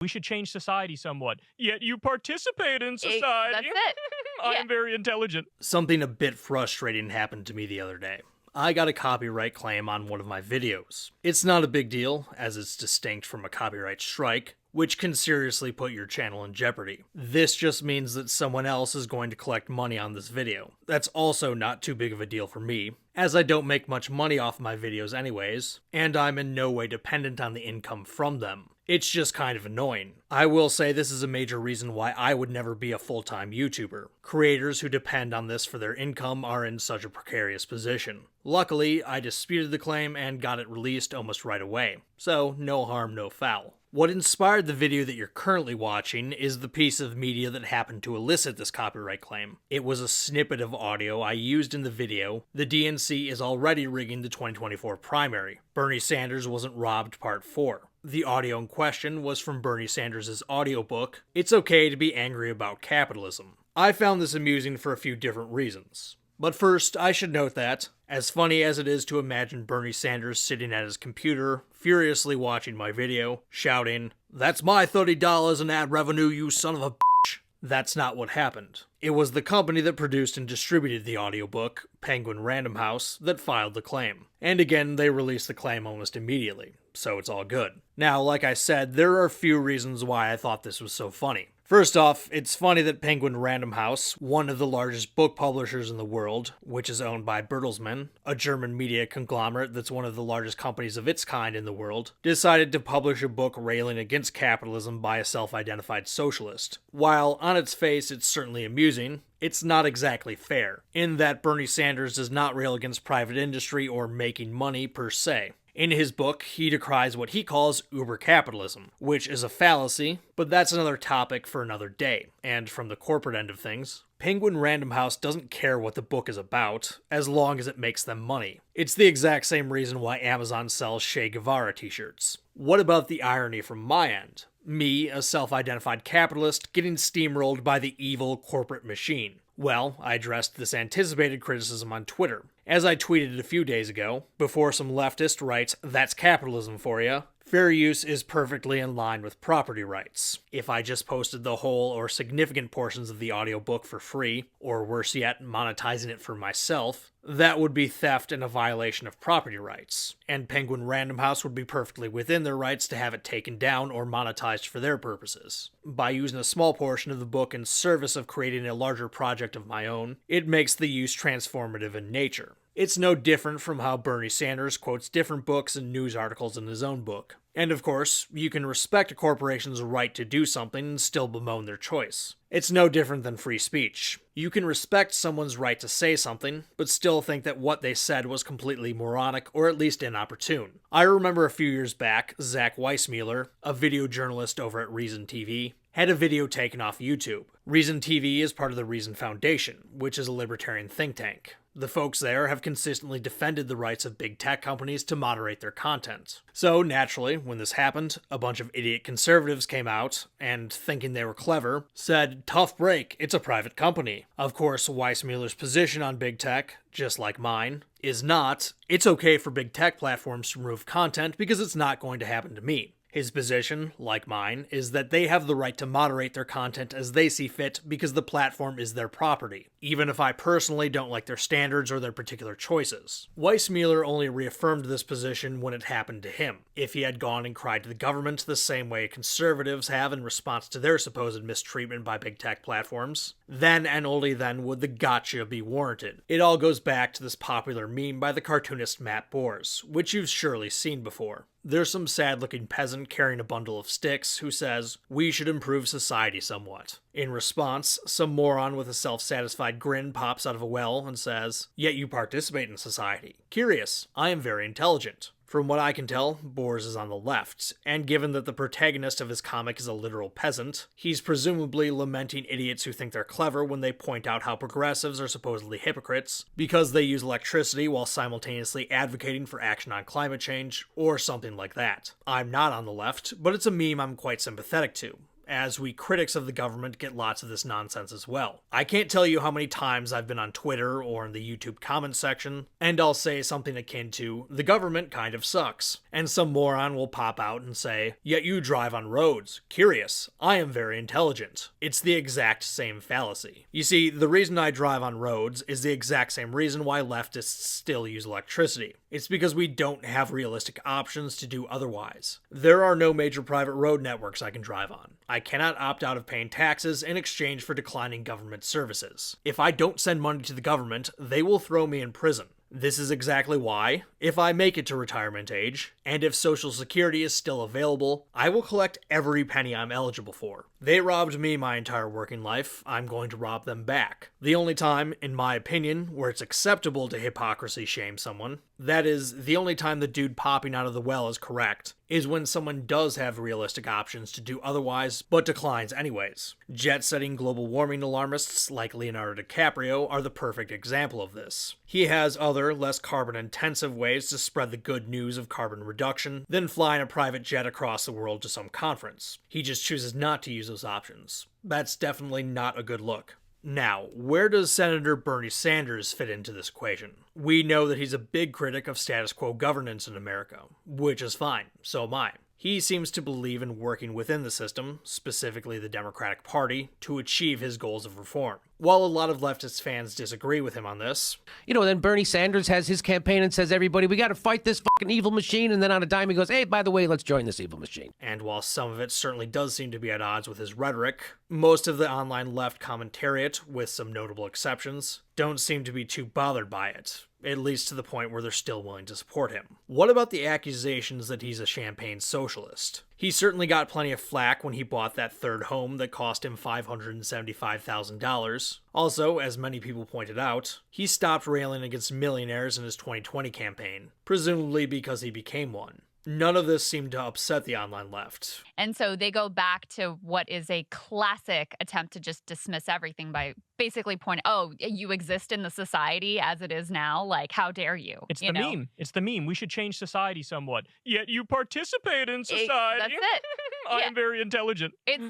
We should change society somewhat. Yet you participate in society. That's it. I Yeah. am very intelligent. Something a bit frustrating happened to me the other day. I got a copyright claim on one of my videos. It's not a big deal, as it's distinct from a copyright strike, which can seriously put your channel in jeopardy. This just means that someone else is going to collect money on this video. That's also not too big of a deal for me, as I don't make much money off my videos anyways, and I'm in no way dependent on the income from them. It's just kind of annoying. I will say this is a major reason why I would never be a full-time YouTuber. Creators who depend on this for their income are in such a precarious position. Luckily, I disputed the claim and got it released almost right away, so no harm, no foul. What inspired the video that you're currently watching is the piece of media that happened to elicit this copyright claim. It was a snippet of audio I used in the video. The DNC is already rigging the 2024 primary. Bernie Sanders wasn't robbed Part 4. The audio in question was from Bernie Sanders' audiobook, It's Okay to Be Angry About Capitalism. I found this amusing for a few different reasons. But first, I should note that, as funny as it is to imagine Bernie Sanders sitting at his computer, furiously watching my video, shouting, "That's my $30 in ad revenue, you son of a bitch," that's not what happened. It was the company that produced and distributed the audiobook, Penguin Random House, that filed the claim. And again, they released the claim almost immediately, so it's all good. Now, like I said, there are a few reasons why I thought this was so funny. First off, it's funny that Penguin Random House, one of the largest book publishers in the world, which is owned by Bertelsmann, a German media conglomerate that's one of the largest companies of its kind in the world, decided to publish a book railing against capitalism by a self-identified socialist. While on its face it's certainly amusing, it's not exactly fair, in that Bernie Sanders does not rail against private industry or making money per se. In his book, he decries what he calls uber-capitalism, which is a fallacy, but that's another topic for another day. And from the corporate end of things, Penguin Random House doesn't care what the book is about, as long as it makes them money. It's the exact same reason why Amazon sells Che Guevara t-shirts. What about the irony from my end? Me, a self-identified capitalist, getting steamrolled by the evil corporate machine. Well, I addressed this anticipated criticism on Twitter. As I tweeted a few days ago, before some leftist writes, "That's capitalism for ya," fair use is perfectly in line with property rights. If I just posted the whole or significant portions of the audiobook for free, or worse yet, monetizing it for myself, that would be theft and a violation of property rights, and Penguin Random House would be perfectly within their rights to have it taken down or monetized for their purposes. By using a small portion of the book in service of creating a larger project of my own, it makes the use transformative in nature. It's no different from how Bernie Sanders quotes different books and news articles in his own book. And of course, you can respect a corporation's right to do something and still bemoan their choice. It's no different than free speech. You can respect someone's right to say something, but still think that what they said was completely moronic or at least inopportune. I remember a few years back, Zach Weissmueller, a video journalist over at Reason TV, had a video taken off YouTube. Reason TV is part of the Reason Foundation, which is a libertarian think tank. The folks there have consistently defended the rights of big tech companies to moderate their content. So naturally, when this happened, a bunch of idiot conservatives came out and, thinking they were clever, said, "Tough break, it's a private company." Of course, Weissmuller's position on big tech, just like mine, is not, "It's okay for big tech platforms to remove content because it's not going to happen to me." His position, like mine, is that they have the right to moderate their content as they see fit because the platform is their property, even if I personally don't like their standards or their particular choices. Weissmuller only reaffirmed this position when it happened to him. If he had gone and cried to the government the same way conservatives have in response to their supposed mistreatment by big tech platforms, then and only then would the gotcha be warranted. It all goes back to this popular meme by the cartoonist Matt Bors, which you've surely seen before. There's some sad-looking peasant carrying a bundle of sticks who says, "We should improve society somewhat." In response, some moron with a self-satisfied grin pops out of a well and says, "Yet you participate in society. Curious, I am very intelligent." From what I can tell, Bors is on the left, and given that the protagonist of his comic is a literal peasant, he's presumably lamenting idiots who think they're clever when they point out how progressives are supposedly hypocrites because they use electricity while simultaneously advocating for action on climate change, or something like that. I'm not on the left, but it's a meme I'm quite sympathetic to. as we critics of the government get lots of this nonsense as well. I can't tell you how many times I've been on Twitter or in the YouTube comments section, and I'll say something akin to, the government kind of sucks, and some moron will pop out and say, yet you drive on roads. Curious. I am very intelligent. It's the exact same fallacy. You see, the reason I drive on roads is the exact same reason why leftists still use electricity. It's because we don't have realistic options to do otherwise. There are no major private road networks I can drive on. I cannot opt out of paying taxes in exchange for declining government services. If I don't send money to the government, they will throw me in prison. This is exactly why, if I make it to retirement age, and if Social Security is still available, I will collect every penny I'm eligible for. They robbed me my entire working life, I'm going to rob them back. The only time, in my opinion, where it's acceptable to hypocrisy shame someone, that is, the only time the dude popping out of the well is correct, is when someone does have realistic options to do otherwise, but declines anyways. Jet-setting global warming alarmists like Leonardo DiCaprio are the perfect example of this. He has other, less carbon-intensive ways to spread the good news of carbon reduction than flying a private jet across the world to some conference. He just chooses not to use those options. That's definitely not a good look. Now, where does Senator Bernie Sanders fit into this equation? We know that he's a big critic of status quo governance in America, which is fine, so am I. He seems to believe in working within the system, specifically the Democratic Party, to achieve his goals of reform. While a lot of leftist fans disagree with him on this, then Bernie Sanders has his campaign and says, everybody, we got to fight this fucking evil machine. And then on a dime, he goes, hey, by the way, let's join this evil machine. And while some of it certainly does seem to be at odds with his rhetoric, most of the online left commentariat, with some notable exceptions, don't seem to be too bothered by it. At least to the point where they're still willing to support him. What about the accusations that he's a champagne socialist? He certainly got plenty of flack when he bought that third home that cost him $575,000. Also, as many people pointed out, he stopped railing against millionaires in his 2020 campaign, presumably because he became one. None of this seemed to upset the online left. And so they go back to what is a classic attempt to just dismiss everything by basically pointing, oh, you exist in the society as it is now. Like, how dare you? It's the meme. It's the meme. We should change society somewhat. Yet you participate in society. That's it. I am very intelligent. It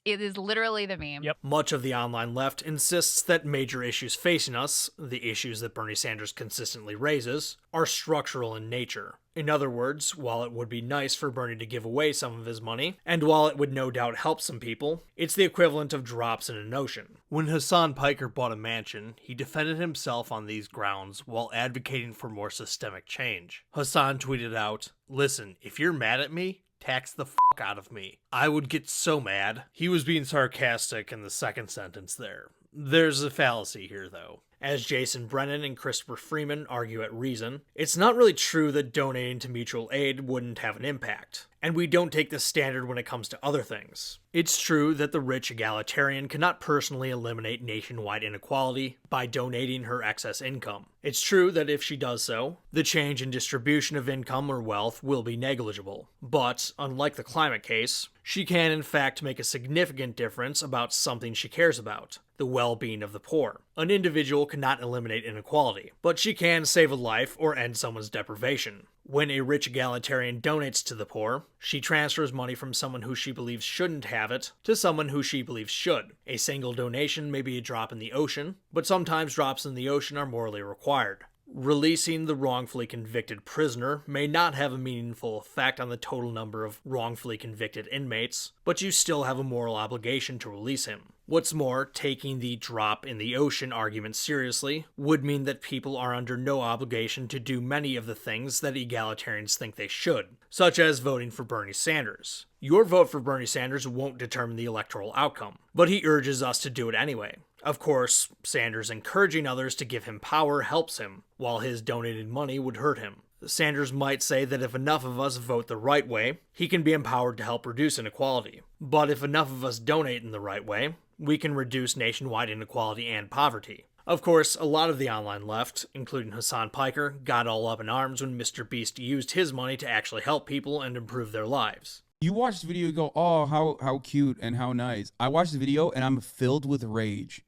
is literally the meme. Yep. Much of the online left insists that major issues facing us, the issues that Bernie Sanders consistently raises, are structural in nature. In other words, while it would be nice for Bernie to give away some of his money, and while it would no doubt help some people, it's the equivalent of drops in an ocean. When Hassan Piker bought a mansion, he defended himself on these grounds while advocating for more systemic change. Hassan tweeted out, "Listen, if you're mad at me, tax the fuck out of me." I would get so mad. He was being sarcastic in the second sentence there. There's a fallacy here, though. As Jason Brennan and Christopher Freeman argue at Reason, it's not really true that donating to mutual aid wouldn't have an impact, and we don't take this standard when it comes to other things. It's true that the rich egalitarian cannot personally eliminate nationwide inequality by donating her excess income. It's true that if she does so, the change in distribution of income or wealth will be negligible. But, unlike the climate case, she can in fact make a significant difference about something she cares about, the well-being of the poor. An individual cannot eliminate inequality, but she can save a life or end someone's deprivation. When a rich egalitarian donates to the poor, she transfers money from someone who she believes shouldn't have it to someone who she believes should. A single donation may be a drop in the ocean, but sometimes drops in the ocean are morally required. Releasing the wrongfully convicted prisoner may not have a meaningful effect on the total number of wrongfully convicted inmates, but you still have a moral obligation to release him. What's more, taking the drop in the ocean argument seriously would mean that people are under no obligation to do many of the things that egalitarians think they should, such as voting for Bernie Sanders. Your vote for Bernie Sanders won't determine the electoral outcome, but he urges us to do it anyway. Of course, Sanders encouraging others to give him power helps him, while his donated money would hurt him. Sanders might say that if enough of us vote the right way, he can be empowered to help reduce inequality. But if enough of us donate in the right way, we can reduce nationwide inequality and poverty. Of course, a lot of the online left, including Hassan Piker, got all up in arms when Mr. Beast used his money to actually help people and improve their lives. You watch the video, you go, oh, how cute and how nice. I watch the video and I'm filled with rage.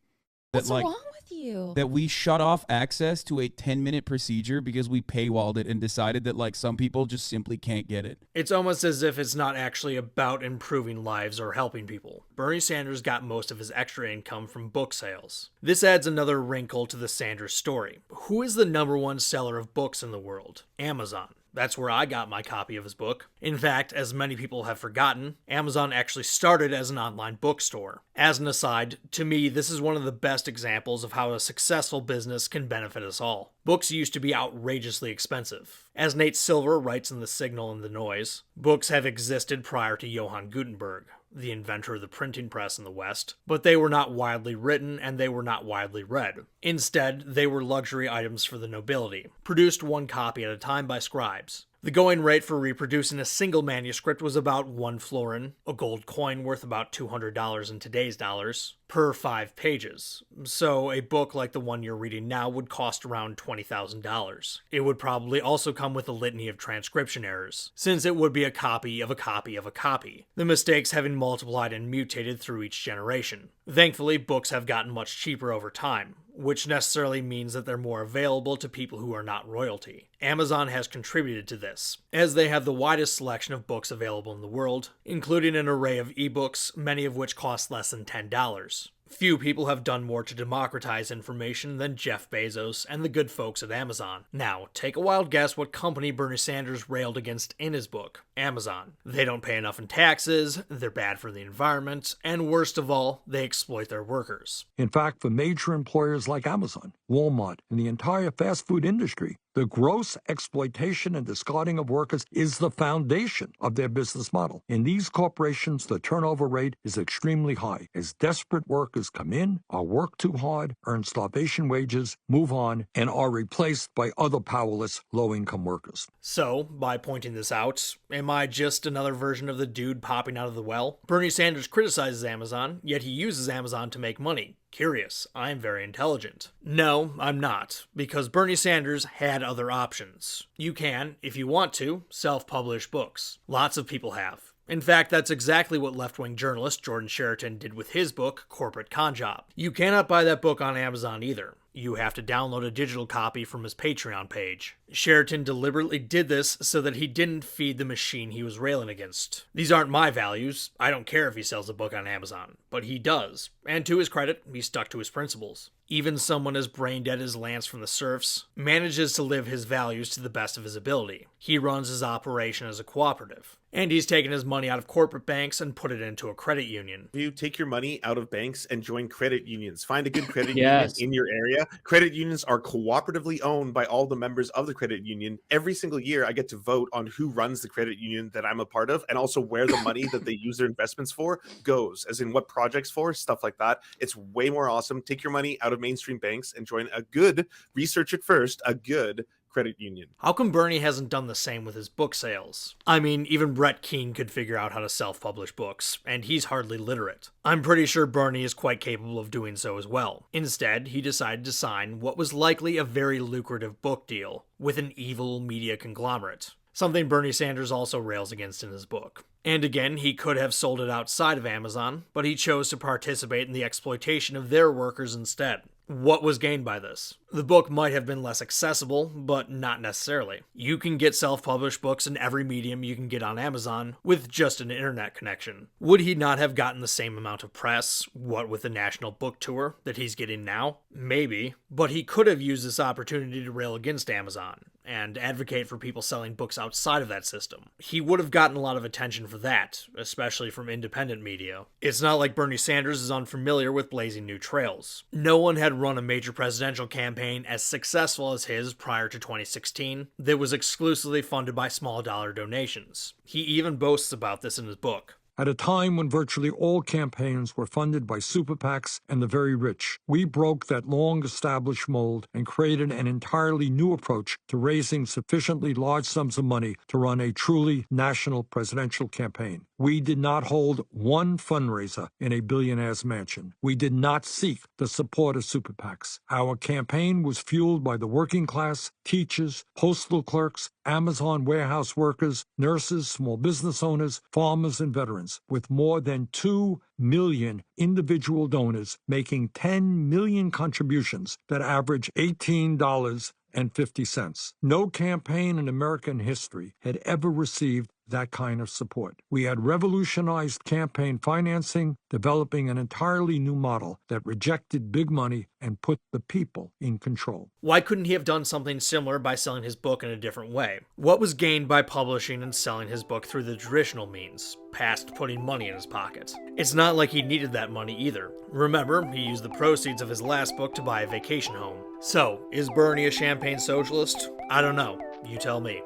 What's like, wrong with you? that we shut off access to a 10-minute procedure because we paywalled it and decided that like some people just simply can't get it. It's almost as if it's not actually about improving lives or helping people. Bernie Sanders got most of his extra income from book sales. This adds another wrinkle to the Sanders story. Who is the #1 seller of books in the world? Amazon. That's where I got my copy of his book. In fact, as many people have forgotten, Amazon actually started as an online bookstore. As an aside, to me, this is one of the best examples of how a successful business can benefit us all. Books used to be outrageously expensive. As Nate Silver writes in The Signal and the Noise, books have existed prior to Johann Gutenberg, the inventor of the printing press in the West, but they were not widely written and they were not widely read. Instead, they were luxury items for the nobility, produced one copy at a time by scribes. The going rate for reproducing a single manuscript was about 1 florin, a gold coin worth about $200 in today's dollars, per 5 pages. So a book like the one you're reading now would cost around $20,000. It would probably also come with a litany of transcription errors, since it would be a copy of a copy of a copy, the mistakes having multiplied and mutated through each generation. Thankfully, books have gotten much cheaper over time, which necessarily means that they're more available to people who are not royalty. Amazon has contributed to this, as they have the widest selection of books available in the world, including an array of ebooks, many of which cost less than $10. Few people have done more to democratize information than Jeff Bezos and the good folks at Amazon. Now, take a wild guess what company Bernie Sanders railed against in his book. Amazon. They don't pay enough in taxes, they're bad for the environment, and worst of all, they exploit their workers. In fact, for major employers like Amazon, Walmart, and the entire fast food industry, the gross exploitation and discarding of workers is the foundation of their business model. In these corporations, the turnover rate is extremely high, as desperate workers come in, are worked too hard, earn starvation wages, move on, and are replaced by other powerless, low-income workers. So, by pointing this out, am I just another version of the dude popping out of the well? Bernie Sanders criticizes Amazon, yet he uses Amazon to make money. Curious, I'm very intelligent. No, I'm not, because Bernie Sanders had other options. You can, if you want to, self-publish books. Lots of people have. In fact, that's exactly what left-wing journalist Jordan Sheraton did with his book, Corporate Conjob. You cannot buy that book on Amazon either. You have to download a digital copy from his Patreon page. Sheraton deliberately did this so that he didn't feed the machine he was railing against. These aren't my values. I don't care if he sells a book on Amazon, but he does. And to his credit, he stuck to his principles. Even someone as brain dead as Lance from the Serfs manages to live his values to the best of his ability. He runs his operation as a cooperative. And he's taken his money out of corporate banks and put it into a credit union. You take your money out of banks and join credit unions. Find a good credit Yes. union in your area. Credit unions are cooperatively owned by all the members of the credit union. Every single year, I get to vote on who runs the credit union that I'm a part of, and also where the money that they use their investments for goes, as in what projects for, stuff like that. It's way more awesome. Take your money out of mainstream banks and join a good, research it first, a good credit union. How come Bernie hasn't done the same with his book sales? I mean, even Brett Keane could figure out how to self-publish books, and he's hardly literate. I'm pretty sure Bernie is quite capable of doing so as well. Instead, he decided to sign what was likely a very lucrative book deal with an evil media conglomerate, something Bernie Sanders also rails against in his book. And again, he could have sold it outside of Amazon, but he chose to participate in the exploitation of their workers instead. What was gained by this? The book might have been less accessible, but not necessarily. You can get self-published books in every medium you can get on Amazon with just an internet connection. Would he not have gotten the same amount of press, what with the national book tour, that he's getting now? Maybe. But he could have used this opportunity to rail against Amazon and advocate for people selling books outside of that system. He would have gotten a lot of attention for that, especially from independent media. It's not like Bernie Sanders is unfamiliar with blazing new trails. No one had run a major presidential campaign as successful as his prior to 2016 that was exclusively funded by small dollar donations. He even boasts about this in his book. At a time when virtually all campaigns were funded by super PACs and the very rich, we broke that long-established mold and created an entirely new approach to raising sufficiently large sums of money to run a truly national presidential campaign. We did not hold one fundraiser in a billionaire's mansion. We did not seek the support of super PACs. Our campaign was fueled by the working class, teachers, postal clerks, Amazon warehouse workers, nurses, small business owners, farmers, and veterans, with more than 2 million individual donors making 10 million contributions that average $18.50. No campaign in American history had ever received that kind of support. We had revolutionized campaign financing, developing an entirely new model that rejected big money and put the people in control. Why couldn't he have done something similar by selling his book in a different way? What was gained by publishing and selling his book through the traditional means, past putting money in his pocket? It's not like he needed that money either. Remember, he used the proceeds of his last book to buy a vacation home. So, is Bernie a champagne socialist? I don't know. You tell me.